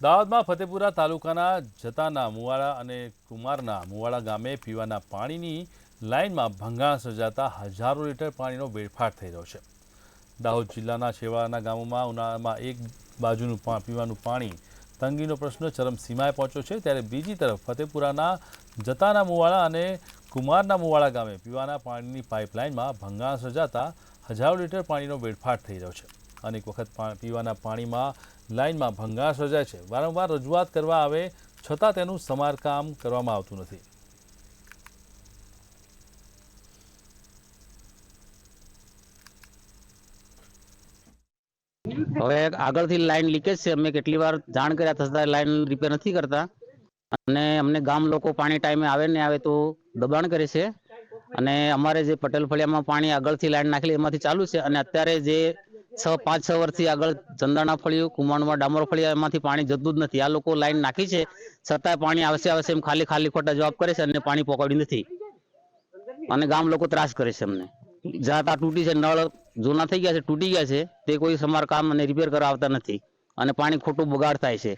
દાહોદમાં ફતેપુરા તાલુકાના જતાના મુવાડા અને કુમારના મુવાડા ગામે પીવાના પાણીની લાઇનમાં ભંગાણ સર્જાતા હજારો લીટર પાણીનો વેડફાટ થઈ રહ્યો છે। દાહોદ જિલ્લાના છેવાડાના ગામોમાં ઉનાળામાં એક બાજુનું પીવાનું પાણી તંગીનો પ્રશ્ન ચરમસીમાએ પહોંચ્યો છે, ત્યારે બીજી તરફ ફતેપુરાના જતાના મુવાડા અને કુમારના મુવાડા ગામે પીવાના પાણીની પાઇપલાઇનમાં ભંગાણ સર્જાતા હજારો લીટર પાણીનો વેડફાટ થઈ રહ્યો છે। અનેક વખત પીવાના પાણીમાં લાઇનમાં ભંગાણ સર્જાય છે। વારંવાર રજૂઆત કરવા આવે છતાં તેનું સમારકામ કરવામાં આવતું નથી। હવે આગળથી લાઈન લીકેજ છે। અમે કેટલી વાર જાણ કર્યા છતાં લાઈન રિપેર નથી કરતા અને અમને ગામ લોકો પાણી ટાઈમે આવે ને આવે તો દબાણ કરે છે અને અમારે જે પટેલ ફળિયામાં પાણી આગળથી લાઈન નાખેલી એમાંથી ચાલુ છે અને અત્યારે જે 5-6 વર્ષથી આગળ ચંદાના ફળિયું કુમાણમાં ડામર ફળિયા એમાંથી પાણી જતું જ નથી। આ લોકો લાઈન નાખી છે છતાં પાણી આવશે એમ ખાલી ખોટા જવાબ કરે છે અને પાણી પહોંચાડ્યું નથી અને ગામ લોકો ત્રાસ કરે છે અમને। જાતા તૂટી છે, નળ જૂના થઈ ગયા છે, તૂટી ગયા છે, તે કોઈ સમારકામ અને રિપેર કરવા આવતા નથી અને પાણી ખોટું બગાડ થાય છે।